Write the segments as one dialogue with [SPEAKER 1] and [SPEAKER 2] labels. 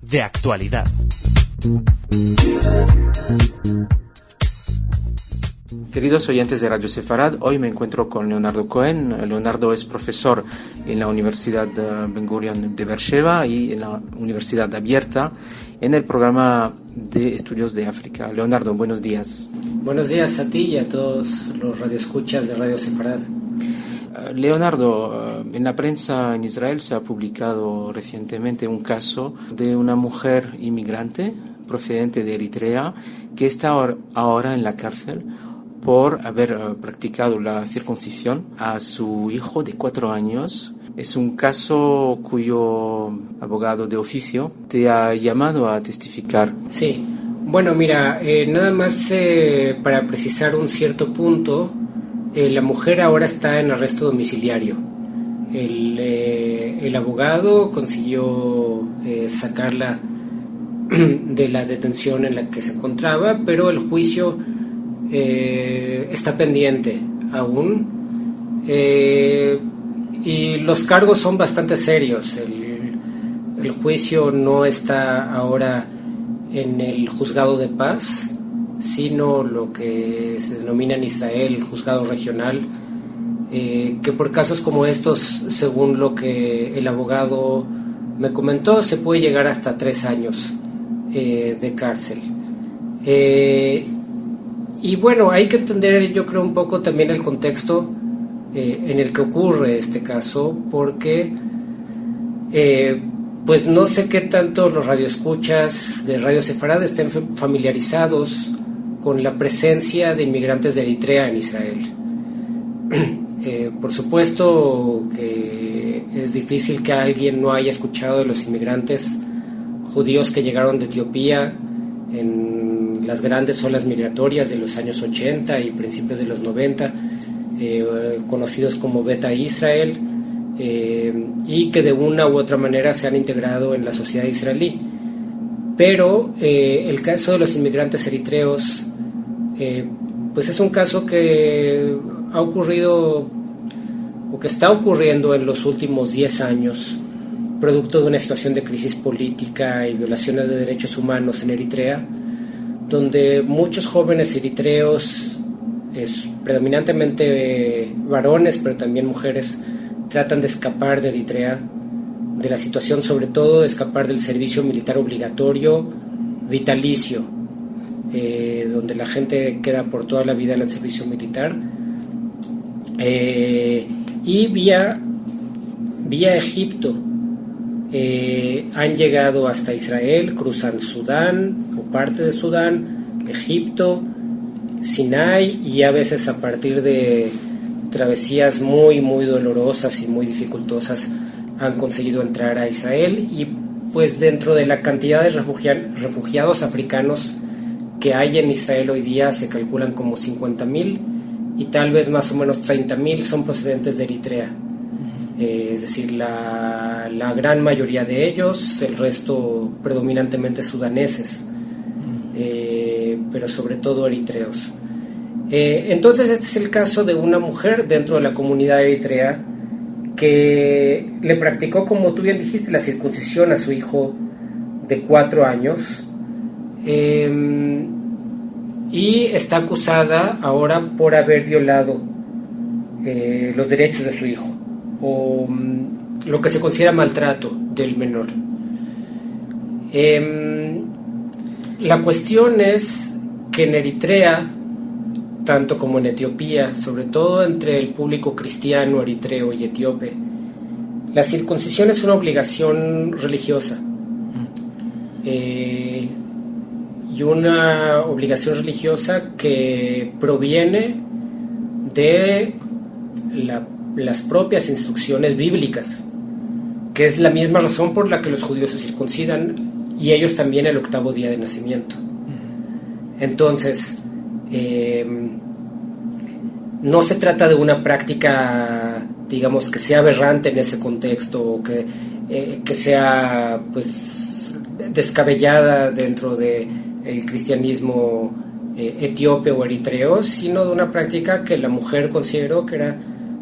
[SPEAKER 1] De actualidad.
[SPEAKER 2] Queridos oyentes de Radio Sefarad, hoy me encuentro con Leonardo Cohen. Leonardo es profesor en la Universidad Ben Gurion de Beersheba y en la Universidad Abierta en el programa de estudios de África. Leonardo, buenos días.
[SPEAKER 3] Buenos días a ti y a todos los radioescuchas de Radio Sefarad.
[SPEAKER 2] Leonardo, en la prensa en Israel se ha publicado recientemente un caso de una mujer inmigrante procedente de Eritrea que está ahora en la cárcel por haber practicado la circuncisión a su hijo de 4 años. Es un caso cuyo abogado de oficio te ha llamado a testificar.
[SPEAKER 3] Sí, bueno, mira, nada más para precisar un cierto punto, la mujer ahora está en arresto domiciliario. El abogado consiguió sacarla de la detención en la que se encontraba, pero el juicio está pendiente aún, y los cargos son bastante serios. El juicio no está ahora en el juzgado de paz, sino lo que se denomina en Israel el juzgado regional, que por casos como estos, según lo que el abogado me comentó, se puede llegar hasta 3 años de cárcel. Y bueno, hay que entender, yo creo, un poco también el contexto en el que ocurre este caso, porque pues no sé qué tanto los radioescuchas de Radio Sefarad estén familiarizados con la presencia de inmigrantes de Eritrea en Israel. Por supuesto que es difícil que alguien no haya escuchado de los inmigrantes judíos que llegaron de Etiopía en las grandes olas migratorias de los años 80 y principios de los 90, conocidos como Beta Israel, y que de una u otra manera se han integrado en la sociedad israelí. Pero el caso de los inmigrantes eritreos, pues es un caso que ha ocurrido o que está ocurriendo en los últimos 10 años, producto de una situación de crisis política y violaciones de derechos humanos en Eritrea, donde muchos jóvenes eritreos, predominantemente varones, pero también mujeres, tratan de escapar de Eritrea, de la situación, sobre todo de escapar del servicio militar obligatorio vitalicio, donde la gente queda por toda la vida en el servicio militar, y vía Egipto han llegado hasta Israel, cruzan Sudán o parte de Sudán, Egipto, Sinai, y a veces a partir de travesías muy muy dolorosas y muy dificultosas han conseguido entrar a Israel. Y pues dentro de la cantidad de refugiados africanos que hay en Israel hoy día se calculan como 50,000, y tal vez más o menos 30,000 son procedentes de Eritrea. Es decir, la gran mayoría de ellos, el resto predominantemente sudaneses, pero sobre todo eritreos. Entonces este es el caso de una mujer dentro de la comunidad eritrea que le practicó, como tú bien dijiste, la circuncisión a su hijo de 4 años, y está acusada ahora por haber violado los derechos de su hijo, o lo que se considera maltrato del menor. La cuestión es que en Eritrea, tanto como en Etiopía, sobre todo entre el público cristiano eritreo y etíope, la circuncisión es una obligación religiosa, y una obligación religiosa que proviene de las propias instrucciones bíblicas, que es la misma razón por la que los judíos se circuncidan, y ellos también el 8º día de nacimiento. Entonces, no se trata de una práctica, digamos, que sea aberrante en ese contexto, o que sea pues descabellada dentro de el cristianismo etíope o eritreo, sino de una práctica que la mujer consideró que era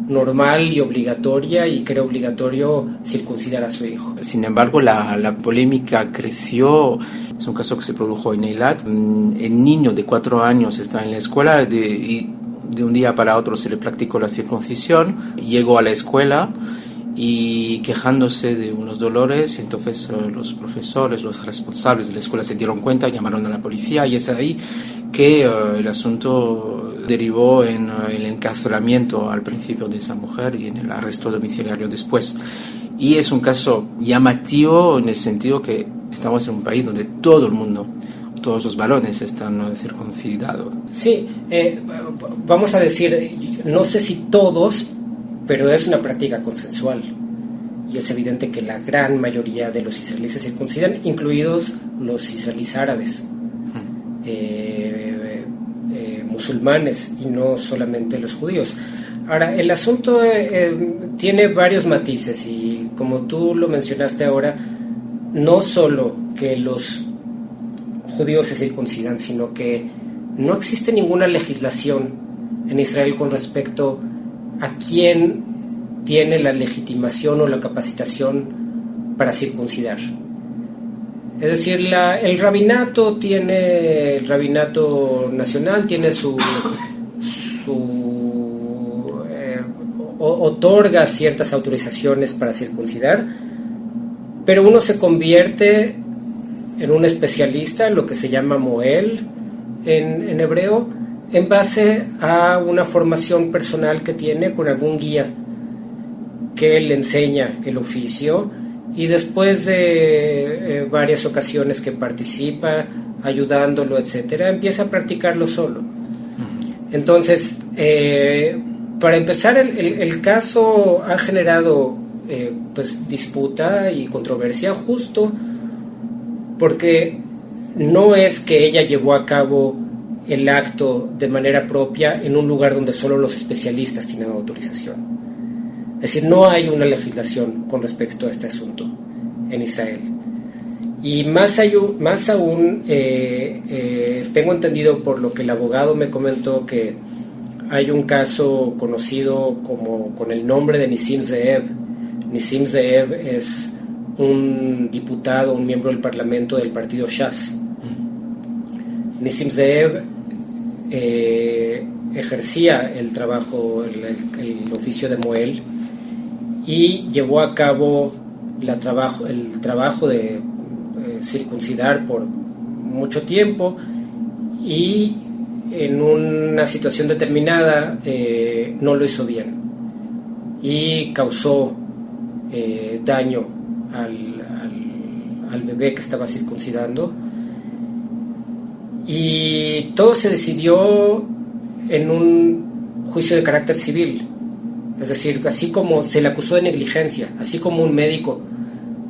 [SPEAKER 3] normal y obligatoria, y que era obligatorio circuncidar a su hijo.
[SPEAKER 2] Sin embargo, la polémica creció. Es un caso que se produjo en Eilat. El niño de 4 años está en la escuela y de un día para otro se le practicó la circuncisión. Llegó a la escuela y quejándose de unos dolores, entonces los profesores, los responsables de la escuela se dieron cuenta, llamaron a la policía, y es ahí que el asunto derivó en el encarcelamiento al principio de esa mujer y en el arresto domiciliario después. Y es un caso llamativo en el sentido que estamos en un país donde todo el mundo, todos los varones están circuncidados.
[SPEAKER 3] Sí, vamos a decir, no sé si todos, pero es una práctica consensual. Y es evidente que la gran mayoría de los israelíes se circuncidan, incluidos los israelíes árabes, musulmanes, y no solamente los judíos. Ahora, el asunto tiene varios matices, y como tú lo mencionaste ahora, no solo que los judíos se circuncidan, sino que no existe ninguna legislación en Israel con respecto a quién tiene la legitimación o la capacitación para circuncidar. Es decir, el rabinato nacional tiene otorga ciertas autorizaciones para circuncidar, pero uno se convierte en un especialista, lo que se llama moel en hebreo, en base a una formación personal que tiene con algún guía que le enseña el oficio, y después de varias ocasiones que participa ayudándolo, etcétera, empieza a practicarlo solo. Entonces, para empezar, el caso ha generado pues disputa y controversia, justo porque no es que ella llevó a cabo el acto de manera propia en un lugar donde solo los especialistas tienen autorización. Es decir, no hay una legislación con respecto a este asunto en Israel. Y más aún, tengo entendido por lo que el abogado me comentó que hay un caso conocido como con el nombre de Nissim Ze'ev. Nissim Ze'ev es un diputado, un miembro del parlamento del partido Shas. Nissim Ze'ev ejercía el trabajo, el oficio de moel, y llevó a cabo el trabajo de circuncidar por mucho tiempo, y en una situación determinada no lo hizo bien y causó daño al bebé que estaba circuncidando, y todo se decidió en un juicio de carácter civil. Es decir, así como se le acusó de negligencia, así como un médico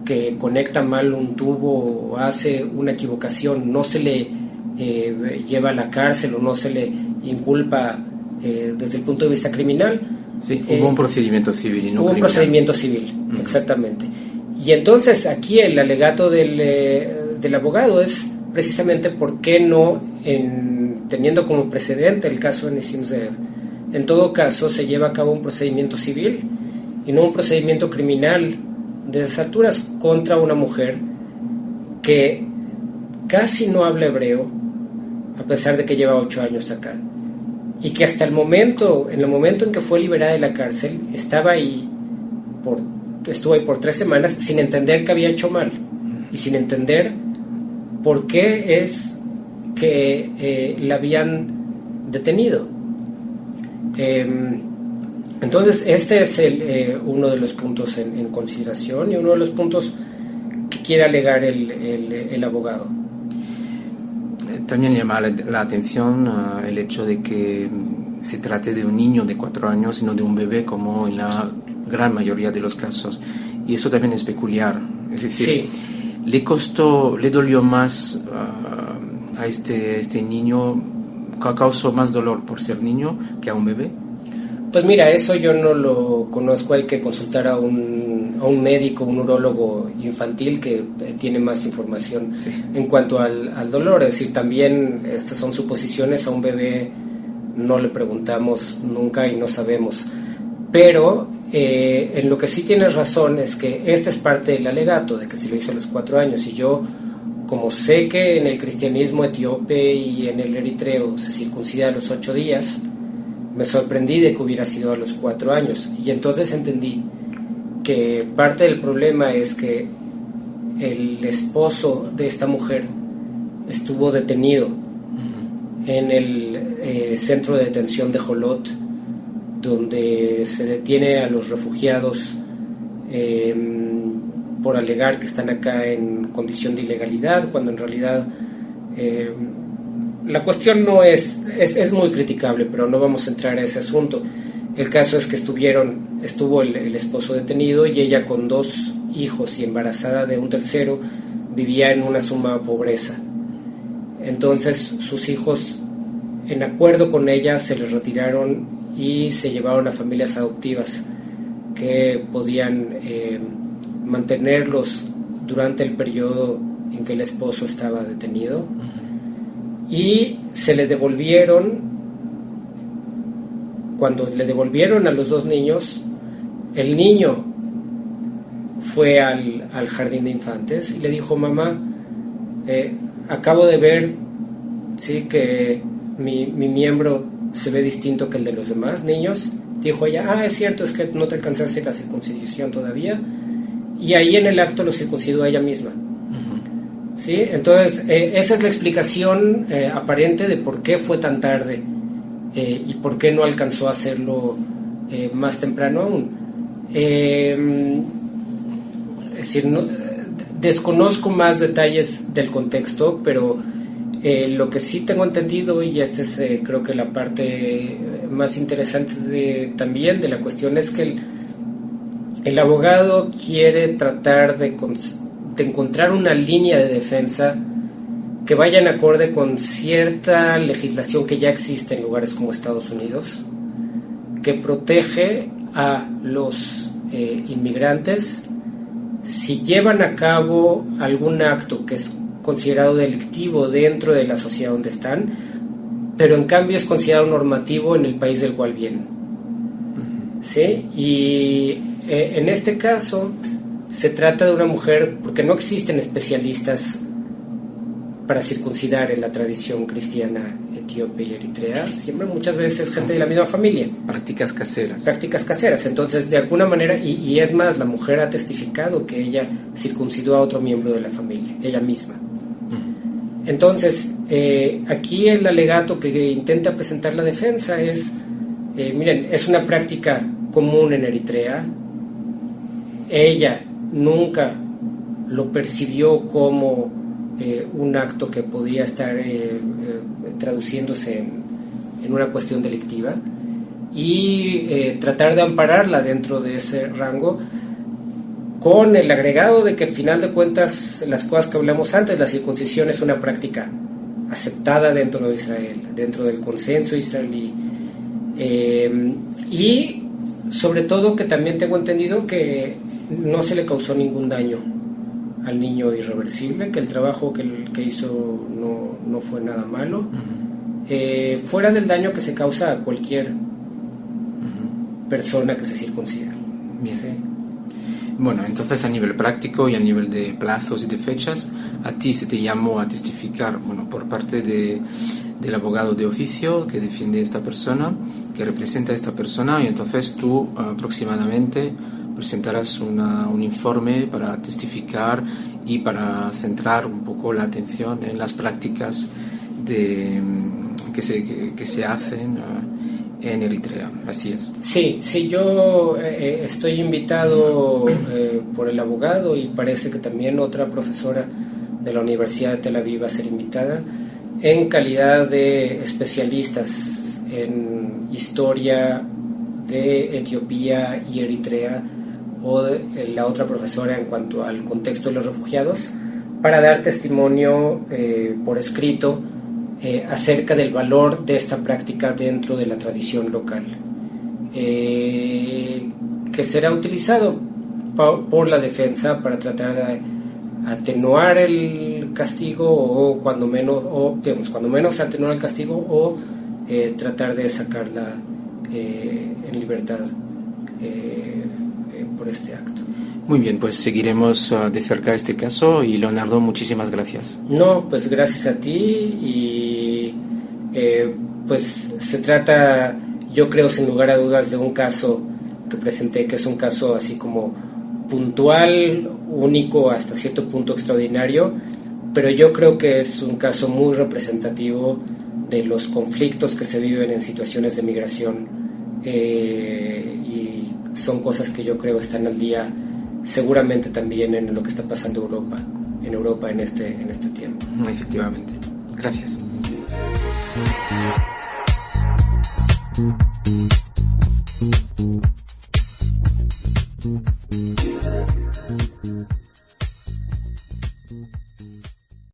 [SPEAKER 3] que conecta mal un tubo o hace una equivocación no se le lleva a la cárcel o no se le inculpa desde el punto de vista criminal.
[SPEAKER 2] Sí, hubo un procedimiento civil y no
[SPEAKER 3] hubo
[SPEAKER 2] criminal.
[SPEAKER 3] Un procedimiento civil, exactamente. Y entonces aquí el alegato del abogado es precisamente por qué no, teniendo como precedente el caso de Nissim Ze'ev, en todo caso se lleva a cabo un procedimiento civil y no un procedimiento criminal de esas alturas contra una mujer que casi no habla hebreo, a pesar de que lleva 8 años acá, y que hasta en el momento en que fue liberada de la cárcel estuvo ahí por 3 semanas sin entender que había hecho mal y sin entender por qué es que la habían detenido. Entonces este es uno de los puntos en consideración, y uno de los puntos que quiere alegar el abogado.
[SPEAKER 2] También llama la atención el hecho de que se trate de un niño de 4 años y no de un bebé, como en la gran mayoría de los casos, y eso también es peculiar. Es decir,
[SPEAKER 3] sí.
[SPEAKER 2] le dolió más a este niño, causó más dolor por ser niño que a un bebé.
[SPEAKER 3] Pues mira, eso yo no lo conozco, hay que consultar a un médico, un urólogo infantil que tiene más información en cuanto al dolor. Es decir, también estas son suposiciones, a un bebé no le preguntamos nunca y no sabemos. Pero en lo que sí tienes razón es que esta es parte del alegato, de que se lo hizo a los 4 años, y yo, como sé que en el cristianismo etíope y en el eritreo se circuncida a los 8 días, me sorprendí de que hubiera sido a los 4 años, y entonces entendí que parte del problema es que el esposo de esta mujer estuvo detenido en el centro de detención de Jolot, donde se detiene a los refugiados por alegar que están acá en condición de ilegalidad, cuando en realidad la cuestión no es muy criticable, pero no vamos a entrar a ese asunto. El caso es que estuvo el esposo detenido, y ella, con 2 hijos y embarazada de un tercero, vivía en una suma pobreza. Entonces sus hijos, en acuerdo con ella, se les retiraron y se llevaron a familias adoptivas que podían mantenerlos durante el periodo en que el esposo estaba detenido, y se le devolvieron. Cuando le devolvieron a los 2 niños, el niño fue al jardín de infantes y le dijo: mamá, acabo de ver, sí, que mi miembro se ve distinto que el de los demás niños. Dijo ella: es cierto, es que no te alcanzaste la circuncisión todavía. Y ahí en el acto lo circuncidó a ella misma. ¿Sí? Entonces, esa es la explicación aparente de por qué fue tan tarde y por qué no alcanzó a hacerlo más temprano aún. Es decir, desconozco más detalles del contexto, pero lo que sí tengo entendido, y esta es creo que la parte más interesante también de la cuestión, es que el abogado quiere tratar de encontrar una línea de defensa que vaya en acorde con cierta legislación que ya existe en lugares como Estados Unidos, que protege a los inmigrantes si llevan a cabo algún acto que es considerado delictivo dentro de la sociedad donde están, pero en cambio es considerado normativo en el país del cual vienen. ¿Sí? Y en este caso se trata de una mujer, porque no existen especialistas para circuncidar en la tradición cristiana etíope y eritrea. Siempre, muchas veces, gente de la misma familia.
[SPEAKER 2] Prácticas caseras.
[SPEAKER 3] Prácticas caseras. Entonces, de alguna manera, y es más, la mujer ha testificado que ella circuncidó a otro miembro de la familia, ella misma. Entonces, aquí el alegato que intenta presentar la defensa es, miren, es una práctica común en Eritrea. Ella nunca lo percibió como un acto que podía estar traduciéndose en una cuestión delictiva, y tratar de ampararla dentro de ese rango, con el agregado de que, al final de cuentas, las cosas que hablamos antes, la circuncisión es una práctica aceptada dentro de Israel, dentro del consenso israelí, y sobre todo que también tengo entendido que no se le causó ningún daño al niño irreversible, que el trabajo que hizo no fue nada malo, fuera del daño que se causa a cualquier persona que se circuncida.
[SPEAKER 2] Bien.
[SPEAKER 3] ¿Sí?
[SPEAKER 2] Bueno, entonces, a nivel práctico y a nivel de plazos y de fechas, a ti se te llamó a testificar, bueno, por parte del abogado de oficio que defiende a esta persona, que representa a esta persona, y entonces tú aproximadamente presentarás un informe para testificar y para centrar un poco la atención en las prácticas que se hacen en Eritrea. Así es.
[SPEAKER 3] Sí, yo estoy invitado por el abogado, y parece que también otra profesora de la Universidad de Tel Aviv va a ser invitada, en calidad de especialistas en historia de Etiopía y Eritrea, o la otra profesora en cuanto al contexto de los refugiados, para dar testimonio por escrito acerca del valor de esta práctica dentro de la tradición local, que será utilizado por la defensa para tratar de atenuar el castigo, o cuando menos atenuar el castigo, o tratar de sacarla en libertad por este acto.
[SPEAKER 2] Muy bien, pues seguiremos de cerca este caso y Leonardo, muchísimas gracias.
[SPEAKER 3] No, pues gracias a ti y pues se trata, yo creo sin lugar a dudas, de un caso que presenté que es un caso así como puntual, único, hasta cierto punto extraordinario, pero yo creo que es un caso muy representativo de los conflictos que se viven en situaciones de migración y son cosas que yo creo están al día seguramente también en lo que está pasando en Europa en este tiempo.
[SPEAKER 2] Efectivamente. Gracias.